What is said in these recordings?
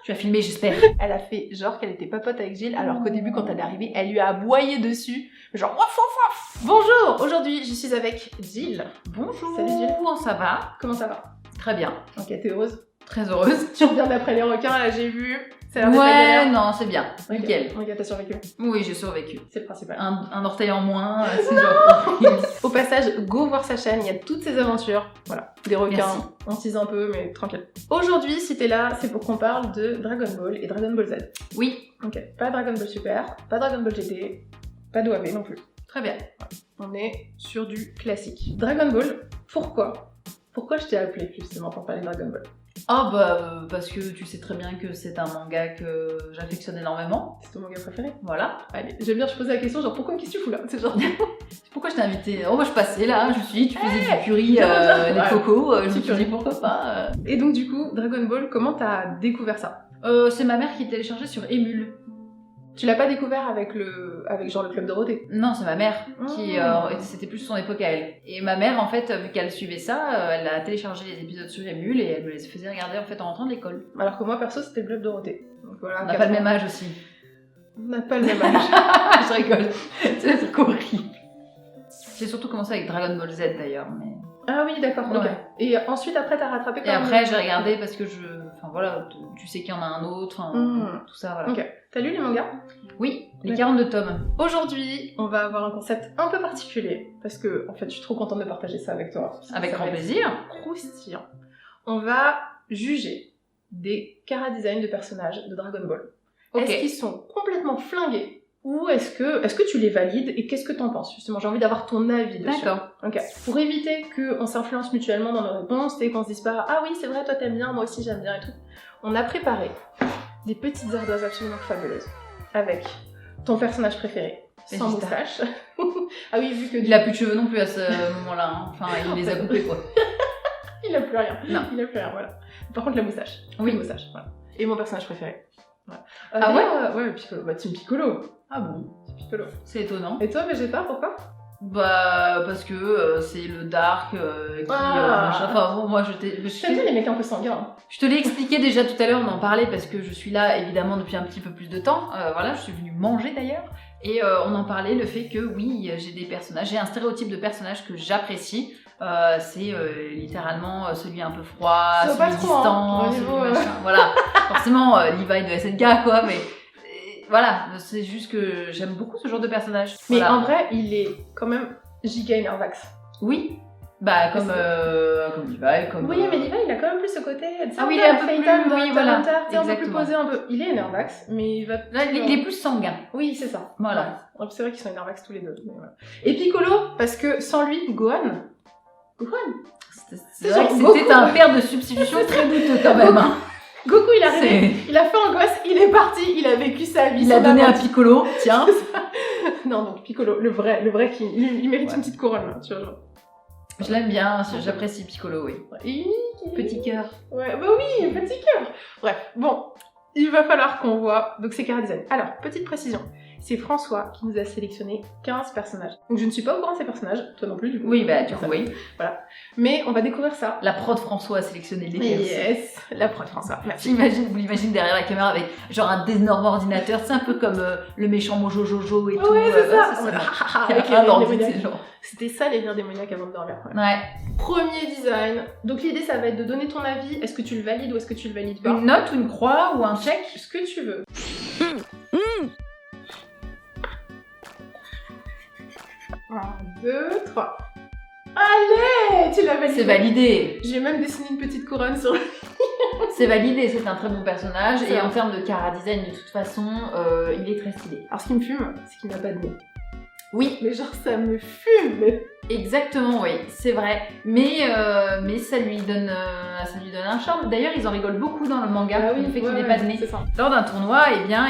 Tu as filmé, j'espère. Elle a fait genre qu'elle était pas pote avec Gilles, alors qu'au début, quand elle est arrivée, elle lui a aboyé dessus. Genre, waf, waf, waf. Bonjour, aujourd'hui, je suis avec Gilles. Bonjour. Salut Gilles. Ça va? Comment ça va? Très bien. Ok, t'es heureuse? Très heureuse. Tu reviens d'après les requins, là, j'ai vu. Ça a l'air d'être la Ouais, galère. non, c'est bien. Ok. Nickel. Ok, t'as survécu. Oui, j'ai survécu. C'est le principal. Un orteil en moins, c'est genre horrible. Au passage, go voir sa chaîne, il y a toutes ses aventures. Voilà, des requins, Merci. on tease un peu, mais tranquille. Aujourd'hui, si t'es là, c'est pour qu'on parle de Dragon Ball et Dragon Ball Z. Oui, Ok, pas Dragon Ball Super, pas Dragon Ball GT, pas d'OAV non plus. très bien. On est sur du classique. Dragon Ball, pourquoi? Pourquoi je t'ai appelé justement pour parler de Dragon Ball? Ah bah, parce que tu sais très bien que c'est un manga que j'affectionne énormément. C'est ton manga préféré? Voilà. Allez, j'aime bien, je pose la question, genre pourquoi qu'est-ce que tu fous là? C'est genre... Pourquoi je t'ai invité? Oh, moi je passais là, je me suis dit, tu faisais du curry, bien, des ouais. cocos, je me Petit suis dit curry. pourquoi pas. Et donc du coup, Dragon Ball, comment t'as découvert ça? C'est ma mère qui téléchargeait sur Emule. Tu l'as pas découvert avec genre le Club Dorothée? Non, c'est ma mère qui. Oh. C'était plus son époque à elle. Et ma mère, en fait, vu qu'elle suivait ça, elle a téléchargé les épisodes sur Emule et elle me les faisait regarder en fait en rentrant de l'école. Alors que moi perso c'était le Club Dorothée. Donc voilà, On n'a pas le même âge aussi. On n'a pas le même âge. Je rigole. C'est un truc horrible. J'ai surtout commencé avec Dragon Ball Z d'ailleurs. Mais... Ah oui, d'accord, ok. Ouais. Et ensuite après t'as rattrapé Et après, j'ai regardé parce que Enfin voilà, tu sais qu'il y en a un autre, enfin, tout ça, voilà. Ok. T'as lu les mangas? Oui, les Ouais. 42 tomes. Aujourd'hui, on va avoir un concept un peu particulier parce que en fait, je suis trop contente de partager ça avec toi. Avec Ça grand va être plaisir. Croustillant. On va juger des chara-design de personnages de Dragon Ball. Ok. Est-ce qu'ils sont complètement flingués ou est-ce que tu les valides et qu'est-ce que t'en penses? Justement, j'ai envie d'avoir ton avis dessus. D'accord. Ok. Pour éviter qu'on s'influence mutuellement dans nos réponses et qu'on se dise pas ah oui c'est vrai toi t'aimes bien, moi aussi j'aime bien et tout. On a préparé des petites ardoises absolument fabuleuses avec ton personnage préféré sans Vegeta. moustache. Ah oui vu que Il a plus de cheveux non plus à ce moment-là. Hein. Enfin, il les a coupés quoi. il a plus rien. Non. Il a plus rien voilà. Par contre la moustache. Oui. La moustache. Voilà. Et mon personnage préféré. Voilà. Ah d'ailleurs, ouais Piccolo. Bah Team Piccolo. Ah bon, Team Piccolo. c'est étonnant. Et toi Vegeta pourquoi? Bah, parce que c'est le dark qui. Machin. Enfin, bon, moi je J'aime bien les mecs un peu sanguins. Hein. Je te l'ai expliqué déjà tout à l'heure, on en parlait parce que je suis là évidemment depuis un petit peu plus de temps. Voilà, je suis venue manger d'ailleurs. Et on en parlait, le fait que oui, j'ai des personnages, j'ai un stéréotype de personnage que j'apprécie. C'est littéralement celui un peu froid, Ça va celui pas trop, hein, distant, au celui niveau, machin. Voilà, forcément Levi doit être gars quoi, mais voilà, c'est juste que j'aime beaucoup ce genre de personnage. Mais Voilà. en vrai il est quand même giga énervax. Oui, bah comme Levi, comme. Oui, mais Levi, il a quand même plus ce côté. Ah oui, il est un peu plus- oui, voilà, un peu plus exactement. posé un peu. Il est énervax, mais il va. Là, il est plus sanguin. Oui, c'est ça. Voilà. Ouais. C'est vrai qu'ils sont énervax tous les deux. Mais voilà. Et Piccolo, parce que sans lui, Gohan. C'est C'est vrai genre que Goku. c'était un père de substitution très douteux quand même. Hein. Goku, il est arrivé, C'est- il a fait un gosse, il est parti, il a vécu sa vie. Il a son donné un aventure. piccolo, tiens. Non, donc Piccolo, le vrai qui. Il mérite Ouais. une petite couronne, là, tu vois. Genre. Je l'aime bien, j'apprécie Piccolo, oui. Petit cœur. Ouais, bah oui, petit cœur. Bref, bon, il va falloir qu'on voit. Donc c'est Chara Design. Alors, petite précision. C'est François qui nous a sélectionné 15 personnages. Donc je ne suis pas au courant de ces personnages, toi non plus du coup. Oui, bah du coup, oui. Mais on va découvrir ça. La prod François a sélectionné les personnes. Yes, la prod François. Merci. Vous l'imaginez derrière la caméra avec genre un énorme ordinateur, c'est un peu comme le méchant Mojo Jojo et tout. Ouais, c'est ça. c'est Voilà. ça. Avec Il y a les un ordi, démoniaques. c'est genre. C'était ça les rires démoniaques avant de dormir. Ouais. Ouais. Premier design. Donc l'idée ça va être de donner ton avis. Est-ce que tu le valides ou est-ce que tu le valides pas? Une note ou une croix ou un chèque. Ce que tu veux. 1, 2, 3. Allez, tu l'as validé. C'est validé. J'ai même dessiné une petite couronne sur le... C'est validé, c'est un très bon personnage. C'est Et vrai. en termes de chara design, de toute façon, il est très stylé. Alors ce qui me fume, c'est qu'il n'a pas de nez. Oui, Mais genre ça me fume. Mais... exactement, oui, c'est vrai. Mais ça lui donne un charme. D'ailleurs, ils en rigolent beaucoup dans le manga, le fait qu'il n'ait pas de nez. C'est ça. Lors d'un tournoi, eh bien,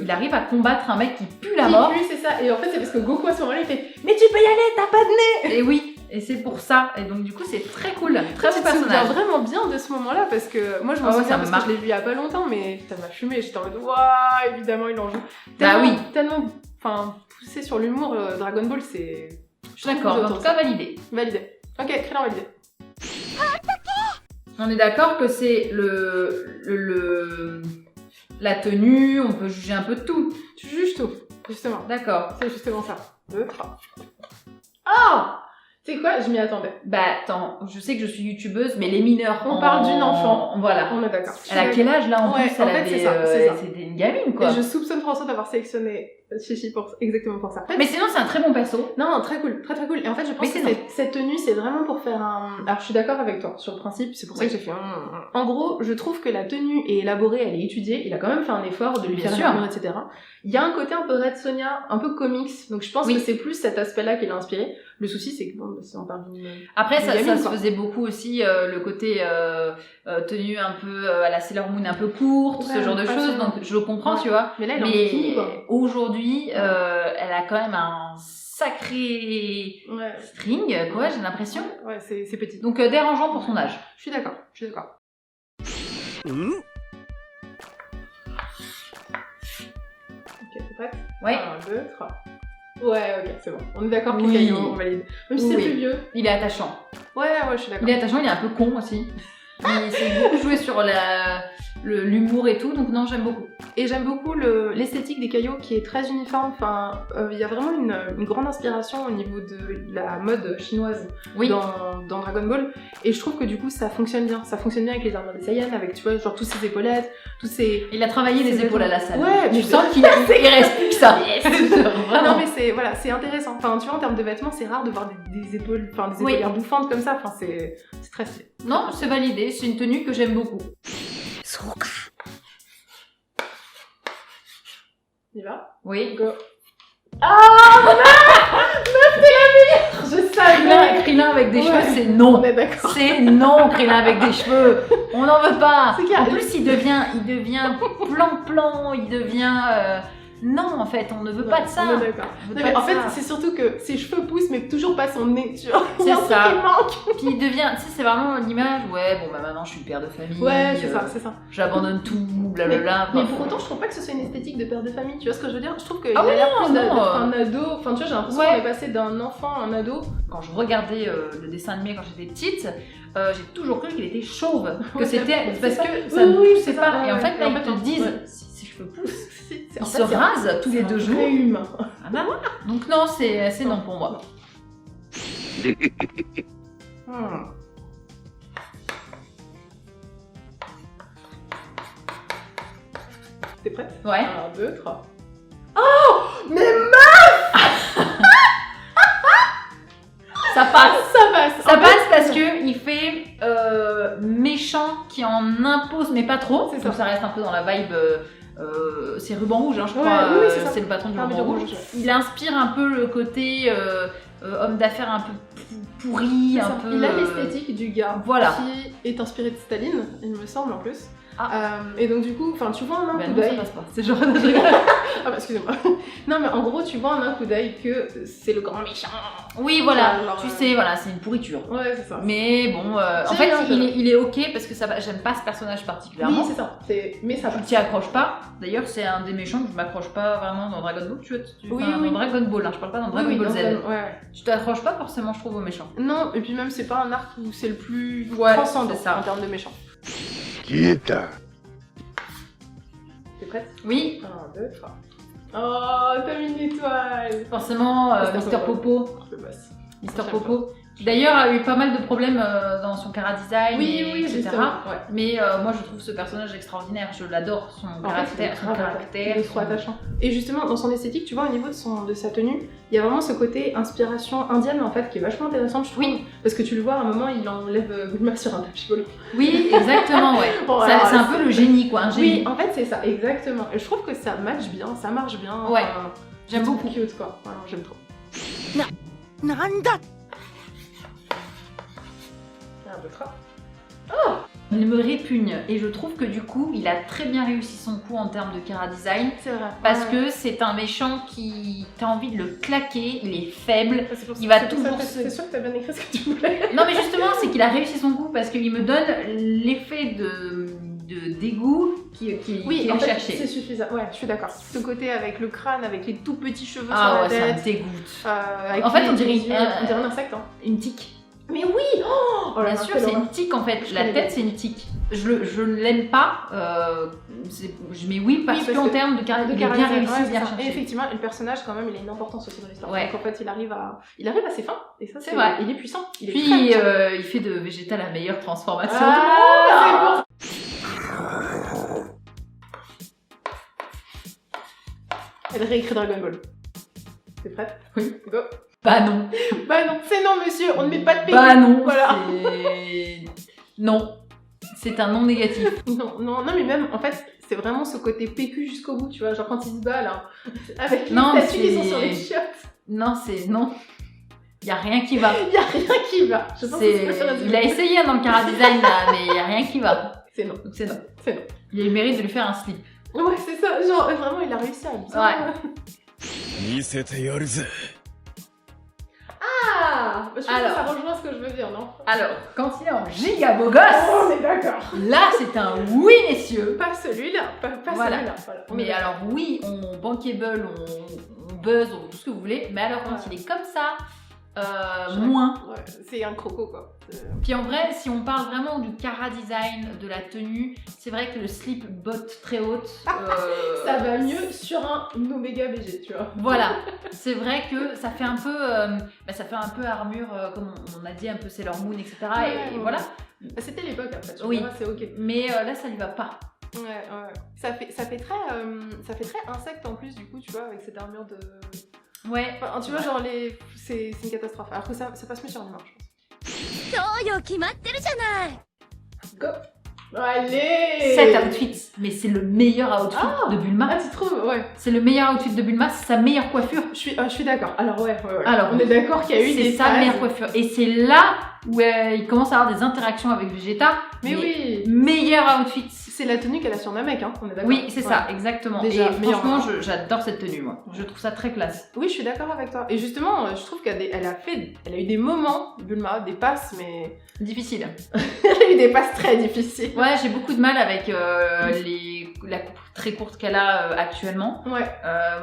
il arrive à combattre un mec qui pue la mort. Oui, c'est ça. Et en fait, c'est parce que Goku à ce moment-là, il fait mais tu peux y aller, t'as pas de nez. Et oui, et c'est pour ça. Et donc, du coup, c'est très cool. Très Tu bon te souviens personnage. vraiment bien de ce moment-là parce que moi je m'en Ah ouais, souviens ça me parce que je marque. l'ai vu il y a pas longtemps, mais ça m'a fumé. J'étais en mode waouh, évidemment il en joue. Bah oui. Tellement, enfin poussé sur l'humour, Dragon Ball, c'est. Je suis d'accord, en tout cas, validé. Validé. Ok, Krillin validé. On est d'accord que c'est la tenue, on peut juger un peu de tout. Tu juges tout, justement. D'accord. C'est justement ça. 2, 3. Ah! C'est quoi? Je m'y attendais. Bah attends, je sais que je suis youtubeuse, mais les mineurs... On parle d'une enfant. Voilà. On est d'accord. Elle a quel âge là en Ouais, plus? Elle en fait, avait, c'est ça. C'était une gamine quoi. Et je soupçonne François d'avoir sélectionné Chichi exactement pour ça. Mais sinon c'est un très bon perso. Non, très cool, très cool. Et en fait, je pense que cette tenue, c'est vraiment pour faire un... Alors, je suis d'accord avec toi sur le principe, c'est pour ça que j'ai fait En gros, je trouve que la tenue est élaborée, elle est étudiée, il a quand même fait un effort de lui faire une armure, etc. Il y a un côté un peu Red Sonja, un peu comics, donc je pense que c'est plus cet aspect-là qui l'a inspiré. Le souci, c'est que bon, si on parle d'une... Après, ça se faisait beaucoup aussi, le côté tenue un peu à la Sailor Moon, un peu courte, ce genre de choses, donc je comprends, tu vois. Mais là, elle est en bikini, quoi. Aujourd'hui, elle a quand même un sacré string, quoi, j'ai l'impression. Ouais, c'est petit. Donc dérangeant pour son âge. Je suis d'accord. Ok, t'es prête? Ouais. 1, 2, 3. Ouais, ok, c'est bon. On est d'accord que Caillou, on valide. Même si c'est plus vieux. Il est attachant. Ouais, je suis d'accord. Il est attachant, il est un peu con aussi. Il s'est beaucoup joué sur l'humour et tout, donc non, j'aime beaucoup. Et j'aime beaucoup l'esthétique des caillots qui est très uniforme. Enfin, il y a vraiment une grande inspiration au niveau de la mode chinoise dans Dragon Ball. Et je trouve que du coup, ça fonctionne bien. Ça fonctionne bien avec les armures des Saiyans, avec, tu vois, genre tous ces épaulettes, tous ces... Il a travaillé les épaules à la salle. Ouais, tu sens qu'il reste plus que ça. Yes. Non, mais c'est intéressant. Enfin, tu vois, en termes de vêtements, c'est rare de voir des épaules, enfin, des épaulières bouffantes comme ça. Enfin, c'est très stylé. Non, c'est validé. C'est une tenue que j'aime beaucoup. Il va? Oui. Go. Ah, meuf, t'es la meilleure! Je savais! Krillin avec des cheveux, c'est non. On est d'accord. C'est non, Krillin avec des cheveux. On n'en veut pas. C'est clair. En plus, il devient plan-plan, il devient... Non, en fait, on ne veut pas de ça. On est d'accord. En fait, c'est surtout que ses cheveux poussent, mais toujours pas son nez, tu vois. C'est ça. Il manque. Puis il devient, tu sais, c'est vraiment l'image, ouais, bon, bah maintenant je suis le père de famille. Ouais, c'est ça. J'abandonne tout, blablabla. Mais pour autant, je trouve pas que ce soit une esthétique de père de famille, tu vois ce que je veux dire? Je trouve qu'il a l'air plus d'être un ado. Enfin, tu vois, j'ai l'impression qu'on est passé d'un enfant à un ado. Quand je regardais le dessin animé quand j'étais petite, j'ai toujours cru qu'il était chauve. Que c'était parce que ça ne poussait pas. Et en fait, là, ils te disent, ses cheveux poussent. Ils se rasent tous les 2 jours. C'est humain. Ah bah voilà. Donc non, c'est non pour moi. T'es prête? Ouais. 1, 2, 3. Oh! Mais meuf! Ça passe. Ça passe parce que que il fait méchant qui en impose, mais pas trop. C'est donc ça reste un peu dans la vibe. C'est Ruban Rouge, hein, je crois. Oui, c'est le patron du Ruban Rouge. Il inspire un peu le côté homme d'affaires un peu pourri, un peu. Il a l'esthétique du gars qui est inspiré de Staline, il me semble en plus. Et donc du coup, enfin tu vois en un coup d'œil. Ça passe pas. C'est genre. Ah bah excusez-moi. Non mais en gros tu vois en un coup d'œil que c'est le grand méchant. Oui voilà. Tu sais voilà, c'est une pourriture. Ouais c'est ça. Mais bon, en fait il est ok parce que j'aime pas ce personnage particulièrement. Oui c'est ça. Mais ça. Tu t'y accroches pas. D'ailleurs c'est un des méchants que je m'accroche pas vraiment dans Dragon Ball. Dans Dragon Ball, hein, je parle pas dans Dragon Ball Z. Tu t'accroches pas forcément je trouve aux méchants. Non et puis même c'est pas un arc où c'est le plus transcendant en termes de méchants. Qui est là? T'es prête? Oui. 1, 2, 3. Oh, t'as mis une étoile! Forcément, Mister Popo. Mister Popo. Qui d'ailleurs a eu pas mal de problèmes dans son chara-design, etc. Mais moi je trouve ce personnage extraordinaire, je l'adore, son caractère. Il est trop attachant. Et justement, dans son esthétique, tu vois, au niveau de sa tenue, il y a vraiment ce côté inspiration indienne en fait qui est vachement intéressant, je trouve. Oui. Parce que tu le vois, à un moment, il enlève Bulma sur un tapis volant. Oui, exactement, ouais. Bon, c'est un peu le génie, quoi, un génie. Oui, en fait, c'est ça, exactement. Et je trouve que ça match bien, ça marche bien. Ouais. J'aime beaucoup. Cute, quoi. Voilà, j'aime trop. Nanda. 1, 2, 3. Oh! Il me répugne et je trouve que du coup il a très bien réussi son coup en termes de chara-design. C'est vrai. Parce que c'est un méchant qui t'as envie de le claquer, il est faible, il va toujours se... C'est sûr que t'as bien écrit ce que tu voulais. Non mais justement c'est qu'il a réussi son coup parce qu'il me donne l'effet de dégoût qui est en fait, cherché. C'est suffisant, ouais, je suis d'accord. Ce côté avec le crâne, avec les tout petits cheveux sur la tête. Ça me dégoûte. En fait, on dirait un insecte, hein. Une tique. Mais oui. Oh là Bien là, sûr, quelle c'est horreur. une tique en fait. Je La connais tête, pas. c'est une tique. Je ne l'aime pas. Je mets oui parce parce qu'en que- termes de caractère, il est bien caractère, réussi, ouais, c'est bien ça. Et cherché. effectivement, le personnage, quand même, il a une importance aussi dans l'histoire. Ouais. Donc en fait, il arrive à ses fins. Et ça, C'est vrai. Il est puissant. Il est Puis très puissant. il fait de Vegeta la meilleure transformation Ah, du monde. Elle réécrit Dragon Ball. T'es prête? Oui. Go. Bah non. Bah non, c'est non, monsieur. On ne met pas de PQ. Bah non. Voilà. C'est... Non. C'est un non négatif. Non, mais même, en fait, c'est vraiment ce côté PQ jusqu'au bout, tu vois. Genre quand il se bat, là, avec Non, les statues qui sont c'est- sur les chiottes. Non, c'est non. Y a rien qui va. Il y a rien qui va. Je pense que C'est... c'est pas ça, Il a essayé dans le Cara Design là, mais y a rien qui va. C'est non. Donc c'est non. C'est non. Il a eu le mérite de lui faire un slip. Ouais, c'est ça. Genre, vraiment, il a réussi à bien. Ouais. 見せてやるぜ Ah, je pense Alors. que ça rejoint ce que je veux dire, non? Alors, quand il est en giga beau gosse, Oh, on est d'accord. là c'est un oui messieurs. Pas celui-là, pas Voilà. celui-là. Voilà. On est Mais d'accord. alors oui, on bankable, on buzz, on tout ce que vous voulez, mais alors quand Ouais. il est comme ça, Je- moins. Ouais, c'est un croco, quoi. Puis en vrai, si on parle vraiment du cara design, de la tenue, c'est vrai que le slip botte très haute. Ça va mieux sur un Omega BG, tu vois. Voilà, c'est vrai que ça fait un peu, ça fait un peu armure, comme on a dit, un peu Sailor Moon, etc. Ouais, et ouais. voilà. Bah, c'était l'époque, après. Tu Oui. verras, c'est ok. Mais là, ça lui va pas. Ouais. Ça fait très insecte en plus, du coup, tu vois, avec cette armure de. Ouais. Enfin, tu vois, genre c'est une catastrophe. Alors que ça passe mieux sur l'humain, je pense. そうよ決まってるじゃない Go. Allez. 7 outfits, mais c'est le meilleur outfit Ah. de Bulma. Ah, tu trouves? Ouais. C'est le meilleur outfit de Bulma, c'est sa meilleure coiffure. Je suis d'accord. Alors, ouais. Alors, on est d'accord qu'il y a eu C'est des sa phases. meilleure coiffure. Et c'est là où il commence à avoir des interactions avec Vegeta. Mais oui. Meilleur outfit. C'est la tenue qu'elle a sur Namek, hein. On est d'accord. Oui, c'est Ouais. ça, exactement. Déjà, et meilleur franchement, moment. j'adore cette tenue, moi. Je trouve ça très classe. Oui, je suis d'accord avec toi. Et justement, je trouve elle a eu des moments, Bulma, des passes, mais Difficile. elle a eu des passes très difficiles. Ouais, j'ai beaucoup de mal avec la coupe très courte qu'elle a actuellement. Ouais.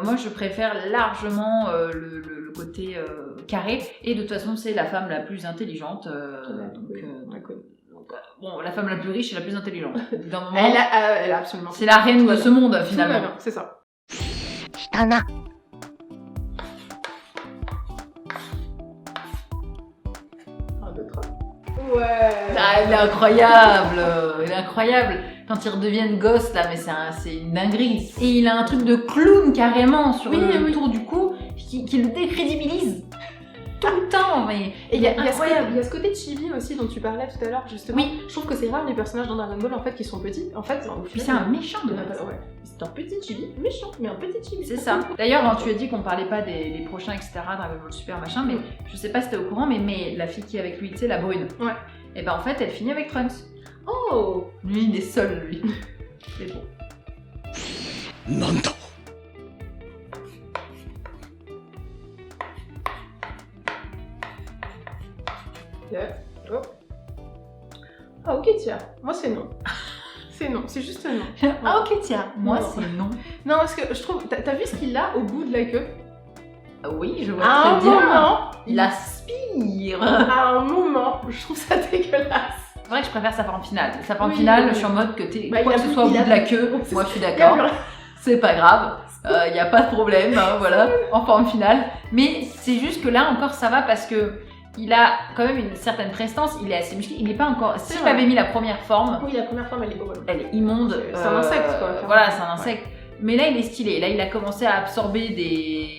Moi, je préfère largement le côté carré. Et de toute façon, c'est la femme la plus intelligente. Bon, la femme la plus riche et la plus intelligente. D'un moment, Elle a absolument. c'est la reine Tout de va ce monde, Tout va finalement. bien, c'est ça. 来たな Un, deux, trois. Ouais. Ah, il est incroyable, il est incroyable. Quand ils redeviennent gosses là, mais c'est une dinguerie. Et il a un truc de clown carrément sur Oui, le oui. tour du cou qui le décrédibilise tout le temps. Mais Et il y a incroyable. ce côté chibi aussi dont tu parlais tout à l'heure, justement. Oui. Je trouve que c'est rare les personnages dans Dragon Ball en fait qui sont petits. En fait, au Puis final, c'est un méchant de il y en a base. pas- ouais. C'est un petit chibi, méchant, mais un petit chibi. C'est ça. D'ailleurs, quand tu as dit qu'on parlait pas des prochains, etc., Dragon Ball Super, machin, mais je sais pas si t'es au courant, mais la fille qui est avec lui, tu sais, la brune. Ouais. Et ben en fait, elle finit avec Trunks. Oh. Lui, il est seul, lui. Mais bon. なんだ Ok. Oh. Ah ok tiens, moi c'est non. C'est non, c'est juste non. Ah ok, tiens, moi Non. c'est non. Non parce que je trouve, t'as vu ce qu'il a au bout de la queue? Ah oui, je vois À un très bien. moment, Il aspire. à un moment, je trouve ça dégueulasse. C'est vrai que je préfère sa forme finale. Sa forme Oui, finale, oui, je suis en mode que t'es Bah, quoi il que a ce plus- soit au il bout a de la plus- queue, c'est moi je suis Il y a d'accord. plus rien. C'est pas grave, y a pas de problème, hein, voilà, en forme finale. Mais c'est juste que là encore ça va parce que il a quand même une certaine prestance, il est assez musclé, il n'est pas encore. C'est S'il vrai. avait mis la première forme, Oui, la première fois, elle est horrible. elle est immonde. C'est un insecte, quoi, clairement. Voilà, c'est un insecte. Mais là il est stylé, là il a commencé à absorber des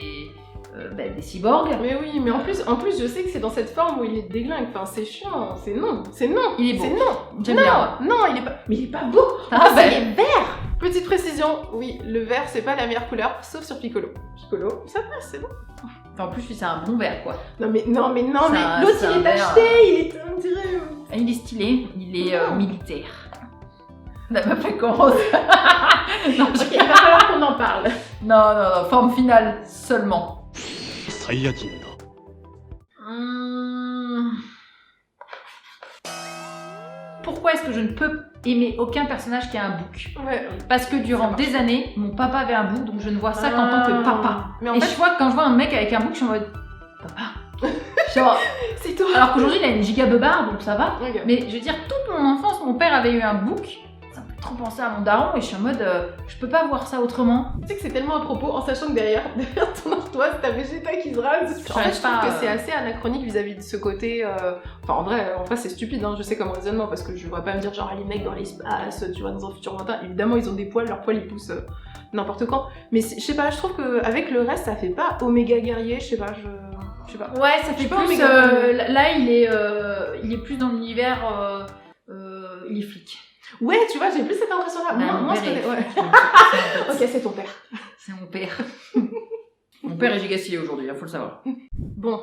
cyborgs. Mais oui, mais en plus, je sais que c'est dans cette forme où il est déglingue. Enfin, c'est chiant, c'est non, c'est non. Il est beau. C'est non. J'aime bien. Non, il est pas. Mais il est pas beau. Ah, bah, il est vert. Petite précision, oui, le vert c'est pas la meilleure couleur, sauf sur Piccolo. Piccolo, ça passe, c'est bon. en plus, lui, c'est un bon vert quoi. Non mais l'autre C'est un il est vert. acheté, il est, on dirait. Il est stylé, il est Non. militaire. On n'a pas fait comment ça. Non, Ok, il va falloir qu'on en parle. non, forme finale seulement. サイヤ人だ Pourquoi est-ce que je ne peux aimer aucun personnage qui a un bouc? Ouais. Parce que durant des années, mon papa avait un bouc, donc je ne vois ça qu'en tant que papa. Mais en Et fait, je vois que quand je vois un mec avec un bouc, je suis en mode papa. Genre, C'est tout. alors qu'aujourd'hui, il a une giga beubare, donc ça va. Ok. Mais je veux dire, toute mon enfance, mon père avait eu un book. Ça me fait trop penser à mon daron et je suis en mode, je peux pas voir ça autrement. Tu sais que c'est tellement à propos, en sachant que derrière ton ardoise, t'as Vegeta qui se rase. En fait, je trouve que c'est assez anachronique vis-à-vis de ce côté. Enfin, en vrai, c'est stupide, hein, je sais comme raisonnement, parce que je vois pas me dire, genre, les mecs dans l'espace, tu vois, dans un futur lointain, évidemment, ils ont des poils, leurs poils ils poussent n'importe quand. Mais je sais pas, je trouve qu'avec le reste, ça fait pas Oméga guerrier, je sais pas, je sais pas. Ouais, ça fait sais pas, plus. mais Là, il est plus dans l'univers. Il est flic. Ouais, tu vois, j'ai plus cette impression-là. Ouais, Moi, mon je père est connais, ouais. flic. Ok, c'est ton père. C'est mon père. Mon père est giga stylé aujourd'hui, faut le savoir. Bon,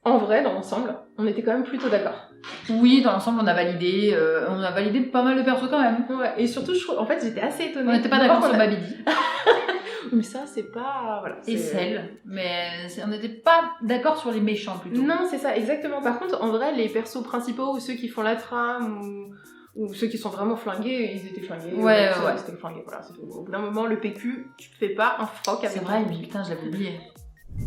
en vrai, dans l'ensemble, on était quand même plutôt d'accord. Oui, dans l'ensemble, on a validé pas mal de persos quand même. Ouais, et surtout, je trouve, en fait, j'étais assez étonnée. On n'était pas de d'accord voir sur qu'on a- Babidi Mais ça, c'est pas. Voilà. et c'est- Cell, mais on n'était pas d'accord sur les méchants plutôt. Non, c'est ça, exactement. Par contre, en vrai, les persos principaux ou ceux qui font la trame ou ceux qui sont vraiment flingués, ils étaient flingués. Ouais, ça, ouais. C'était flingué, voilà, c'est tout. Au bout d'un moment, le PQ, tu te fais pas un froc avec C'est vrai, oui, putain, je l'avais oublié.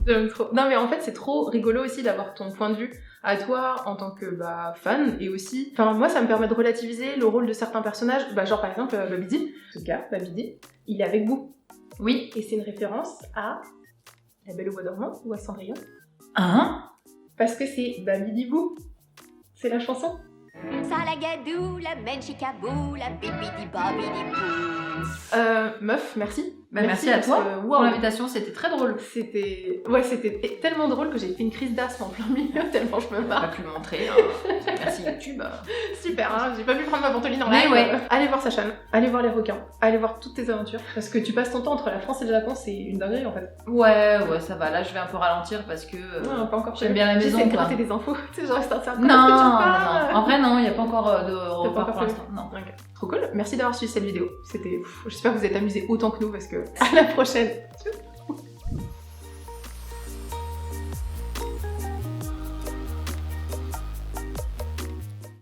J'aime trop. Non, mais en fait, c'est trop rigolo aussi d'avoir ton point de vue à toi en tant que fan et aussi. Enfin, moi, ça me permet de relativiser le rôle de certains personnages. Genre, par exemple, Babidi. Ce gars, Babidi, il est avec Boo. Oui. Et c'est une référence à La Belle au Bois dormant ou à Cendrillon. Hein? Parce que c'est Babidi Boo. C'est la chanson. Salagadou, la menchikabou, la bibidi babidi bou. Meuf, merci. Bah, merci à parce toi que, pour waouh, l'invitation, c'était très drôle. c'était tellement drôle que j'ai fait une crise d'asthme en plein milieu tellement je me On va marre. pu le montrer. Hein. Merci YouTube. Super, hein, j'ai pas pu prendre ma ventoline en Mais live. ouais. Allez voir sa chaîne, allez voir les requins, allez voir toutes tes aventures. Parce que tu passes ton temps entre la France et le Japon, c'est une dinguerie en fait. Ouais, ça va. Là, je vais un peu ralentir parce que Non, pas encore. j'aime bien la maison. J'essaie de quoi. gratter des infos. Tu sais, genre, c'est un Non, en vrai, non, il n'y a pas encore de repas encore pour prévu. l'instant. Non. Ok. Trop cool. Merci d'avoir suivi cette vidéo. J'espère que vous êtes amusés autant que nous parce que à la prochaine.